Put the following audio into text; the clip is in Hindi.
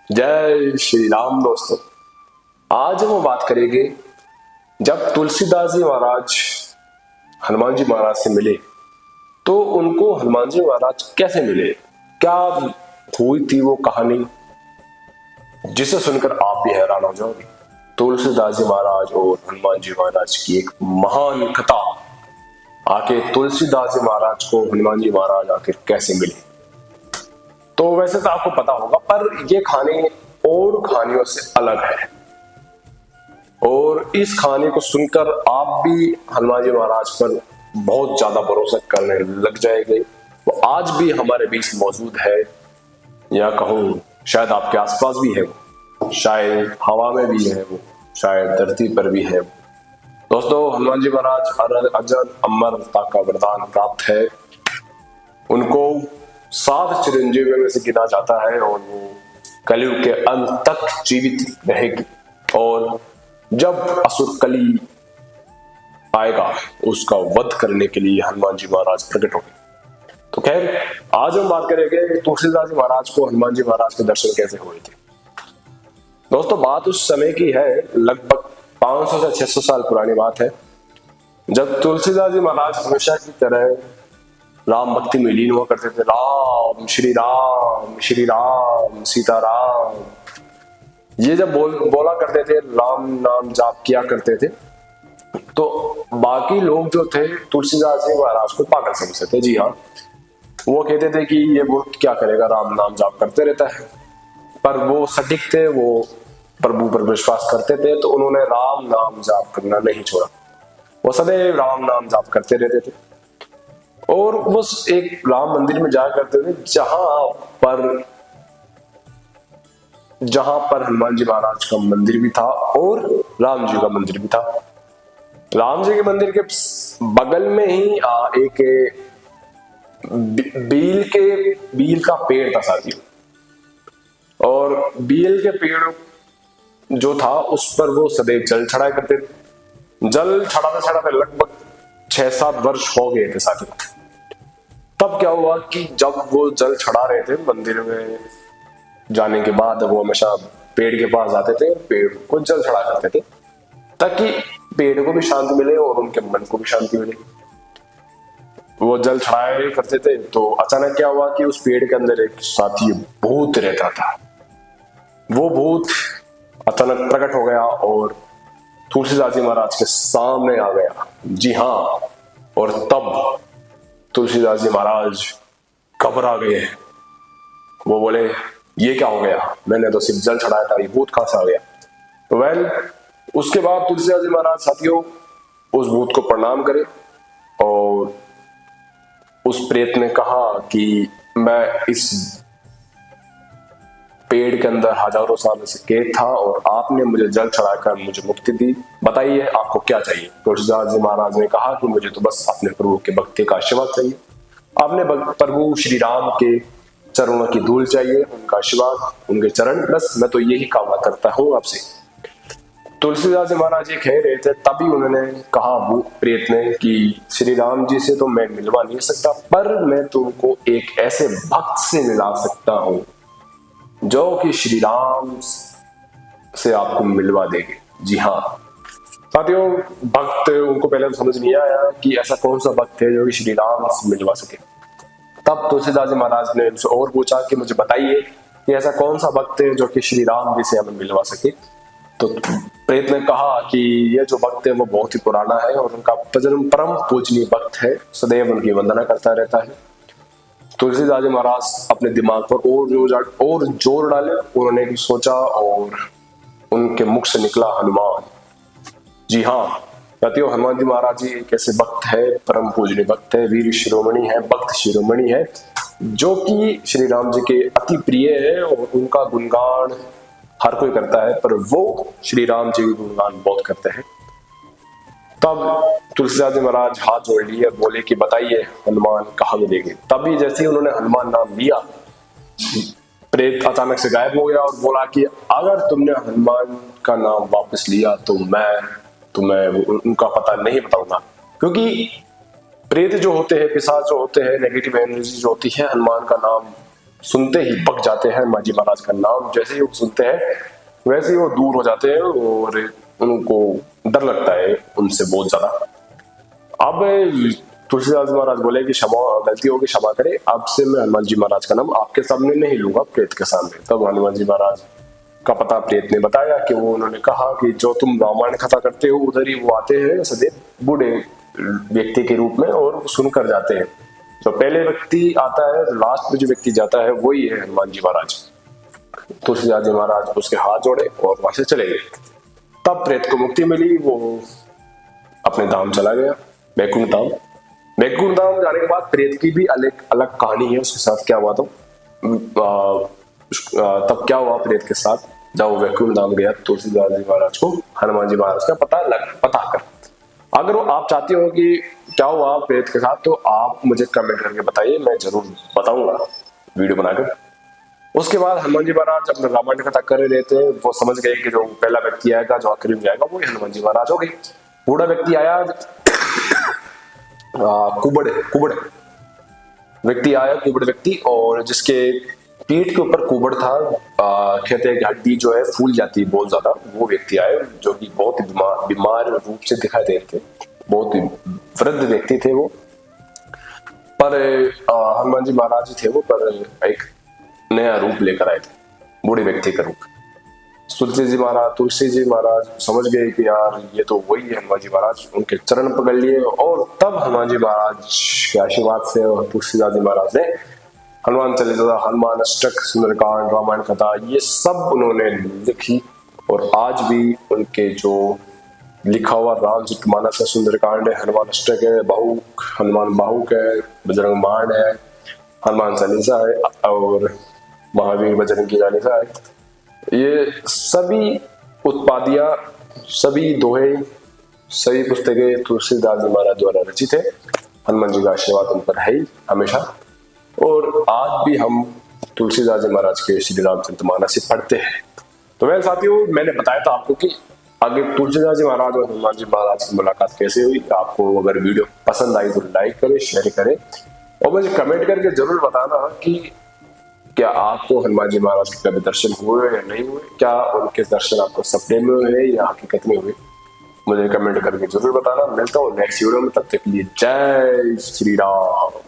जय श्री राम दोस्तों। आज हम बात करेंगे जब तुलसीदास जी महाराज हनुमान जी महाराज से मिले तो उनको हनुमान जी महाराज कैसे मिले, क्या हुई थी वो कहानी जिसे सुनकर आप भी हैरान हो जाओगे। तुलसीदास जी महाराज और हनुमान जी महाराज की एक महान कथा। आखिर तुलसीदास जी महाराज को हनुमान जी महाराज आखिर कैसे मिले। तो वैसे तो आपको पता होगा, पर ये कहानी और कहानियों से अलग है और इस कहानी को सुनकर आप भी हनुमान जी महाराज पर बहुत ज्यादा भरोसा करने लग जाएंगे। वो आज भी हमारे बीच मौजूद है, या कहूं शायद आपके आसपास भी है, वो शायद हवा में भी है, वो शायद धरती पर भी है। दोस्तों, हनुमान जी महाराज अजर अमरता का वरदान प्राप्त है। उनको 7 चिरंजीवियों में से गिना जाता है और वो कलयुग के अंत तक जीवित रहेगी। और जब असुर कली आएगा उसका वध करने के लिए हनुमान जी महाराज प्रकट होंगे। तो खैर, आज हम बात करेंगे तुलसीदास जी महाराज को हनुमान जी महाराज के दर्शन कैसे हुए थे। दोस्तों, बात उस समय की है, लगभग 500 से 600 साल पुरानी बात है, जब तुलसीदास जी महाराज हमेशा की तरह राम भक्ति में लीन हुआ करते थे। राम श्री राम सीताराम, ये जब बोला करते थे, राम नाम जाप किया करते थे, तो बाकी लोग जो थे तुलसीदास जी महाराज को पागल समझते थे। जी हाँ, वो कहते थे कि ये बुत क्या करेगा, राम नाम जाप करते रहता है। पर वो सटीक थे, वो प्रभु पर विश्वास करते थे, तो उन्होंने राम नाम जाप करना नहीं छोड़ा। वो सदैव राम नाम जाप करते रहते थे और वो एक राम मंदिर में जाया करते थे जहां पर हनुमान जी महाराज का मंदिर भी था और राम जी का मंदिर भी था। राम जी के मंदिर के बगल में ही एक बील का पेड़ था साथियों, और बील के पेड़ जो था उस पर वो सदैव जल चढ़ाया करते थे। जल चढ़ाते चढ़ाते लगभग 6-7 वर्ष हो गए थे साथियों। तब क्या हुआ कि जब वो जल चढ़ा रहे थे, मंदिर में जाने के बाद वो हमेशा पेड़ के पास जाते थे, पेड़ को जल चढ़ा करते थे ताकि पेड़ को भी शांति मिले और उनके मन को भी शांति मिले। वो जल चढ़ाए करते थे, तो अचानक क्या हुआ कि उस पेड़ के अंदर एक साथी भूत रहता था। वो भूत अचानक प्रकट हो गया और तुलसीदास जी महाराज के सामने आ गया। जी हाँ, और तब तुलसीदास जी महाराज घबरा गए। वो बोले, ये क्या हो गया, मैंने तो सिर्फ जल चढ़ाया था, ये भूत कहां से आ गया। उसके बाद तुलसीदास जी महाराज साथियों उस भूत को प्रणाम करे और उस प्रेत ने कहा कि मैं इस पेड़ के अंदर हजारों सालों से कैद था और आपने मुझे जल चढ़ाकर मुझे मुक्ति दी, बताइए आपको क्या चाहिए। तुलसीदास जी महाराज ने कहा कि मुझे तो बस अपने प्रभु के भक्ति का आशीर्वाद चाहिए, आपने प्रभु श्री राम के चरणों की धूल चाहिए, उनका आशीर्वाद, उनके चरण, बस मैं तो यही कामना करता हूँ आपसे। तुलसीदास जी महाराज ये कह रहे थे, तभी उन्होंने कहा वो प्रेत ने कि श्री राम जी से तो मैं मिलवा नहीं सकता, पर मैं तुमको एक ऐसे भक्त से मिला सकता हूँ जो कि श्री राम से आपको मिलवा देंगे। जी हाँ साथियों, भक्त उनको पहले तो समझ नहीं आया कि ऐसा कौन सा भक्त है जो कि श्री राम से मिलवा सके। तब तुलसीदास जी महाराज ने उनसे और पूछा कि मुझे बताइए कि ऐसा कौन सा भक्त है जो कि श्री राम जी से हमें मिलवा सके। तो प्रेत ने कहा कि ये जो भक्त है वो बहुत ही पुराना है और उनका परम पूजनीय भक्त है, सदैव उनकी वंदना करता रहता है। तुलसीदास जी महाराज अपने दिमाग पर और जोर डाले, उन्होंने सोचा और उनके मुख से निकला हनुमान। जी हाँ साथियों, हनुमान जी महाराज जी एक ऐसे भक्त है, परम पूजनीय भक्त है, वीर शिरोमणि है, भक्त शिरोमणि है, जो कि श्री राम जी के अति प्रिय है और उनका गुणगान हर कोई करता है, पर वो श्री राम जी के गुणगान बहुत करते हैं। तब तुलसीदास जी महाराज हाथ जोड़ लिए, बोले कि बताइए हनुमान कहाँ मिलेंगे। तभी जैसे ही उन्होंने हनुमान नाम लिया, प्रेत अचानक से गायब हो गया और बोला कि अगर तुमने हनुमान का नाम वापस लिया तो मैं तुम्हें उनका पता नहीं बताऊंगा, क्योंकि प्रेत जो होते हैं, पिशाच जो होते हैं, नेगेटिव एनर्जी जो होती है, हनुमान का नाम सुनते ही पक जाते हैं हनुमान जी महाराज का नाम। जैसे ही वो सुनते हैं वैसे ही वो दूर हो जाते हैं और उनको डर लगता है उनसे बहुत ज्यादा। अब तुलसीदास महाराज बोले कि क्षमा, गलती होगी क्षमा करे, अब से मैं हनुमान जी महाराज का नाम आपके सामने नहीं लूंगा, प्रेत के सामने। तब हनुमान जी महाराज का पता प्रेत ने बताया कि वो उन्होंने कहा कि जो तुम रामायण कथा करते हो उधर ही वो आते हैं सदैव बूढ़े व्यक्ति के रूप में और सुनकर जाते हैं। तो पहले व्यक्ति आता है, लास्ट में जो व्यक्ति जाता है वही है हनुमान जी महाराज। तुलसीदास जी महाराज उसके हाथ जोड़े और वहां से चले गए। तब प्रेत को मुक्ति मिली, वो अपने धाम चला गया, बैकुंठ धाम। बैकुंठ धाम जाने के बाद प्रेत की भी अलग अलग कहानी है, उसके साथ क्या हुआ। तो तब क्या हुआ प्रेत के साथ, जब वो बैकुंठ धाम गया तुलसीदास जी महाराज को हनुमान जी महाराज का पता कर। अगर वो आप चाहते हो कि क्या हुआ प्रेत के साथ तो आप मुझे कमेंट करके बताइए, मैं जरूर बताऊंगा वीडियो बनाकर। उसके बाद हनुमान जी महाराज अपने रामायण कथा कर रहे थे, वो समझ गए कि जो पहला व्यक्ति आएगा जो आखिरी में आएगा वो हनुमान जी महाराज हो गए। बूढ़ा व्यक्ति आया, कुबड़ व्यक्ति, और जिसके पीठ के ऊपर कुबड़ था, कहते हैं कि हड्डी जो है फूल जाती है बहुत ज्यादा, वो व्यक्ति आए जो कि बहुत ही बीमार रूप से दिखाई दे रहे थे, बहुत ही वृद्ध व्यक्ति थे वो। पर हनुमान जी महाराज जी थे वो, पर एक नया रूप लेकर आए थे, बूढ़े व्यक्ति का रूप। तुलसी जी महाराज समझ गए कि यार ये तो वही है हनुमान जी महाराज, उनके चरण पकड़ लिए। और तब हनुमान जी महाराज के आशीर्वाद से तुलसीदास जी महाराज ने हनुमान चालीसा, हनुमान अष्टक, सुंदरकांड, रामायण कथा, ये सब उन्होंने लिखी। और आज भी उनके जो लिखा हुआ रामचरितमानस है, सुंदरकांड है, हनुमान अष्टक है, हनुमान बाहुक है, बजरंग बाण है, हनुमान चालीसा है और महावीर बजरंग की चालीसा है। ये सभी उत्पादियां, सभी दोहे, सभी पुस्तकें तुलसीदास जी महाराज द्वारा रचित है। हनुमान जी का आशीर्वाद उन पर है ही हमेशा। और आज भी हम तुलसीदास जी महाराज के श्री रामचरितमानस से पढ़ते हैं। तो वह साथियों, मैंने बताया था आपको कि आगे तुलसीदास जी महाराज और हनुमान जी महाराज की मुलाकात कैसे हुई। आपको अगर वीडियो पसंद आई तो लाइक करें, शेयर करें और मुझे कमेंट करके जरूर बताना कि क्या आपको हनुमान जी महाराज के कभी दर्शन हुए या नहीं हुए, क्या उनके दर्शन आपको सपने में हुए या हकीकत में हुए, मुझे कमेंट करके जरूर बताना। मिलता हूँ नेक्स्ट वीडियो में, तब तक के लिए जय श्री राम।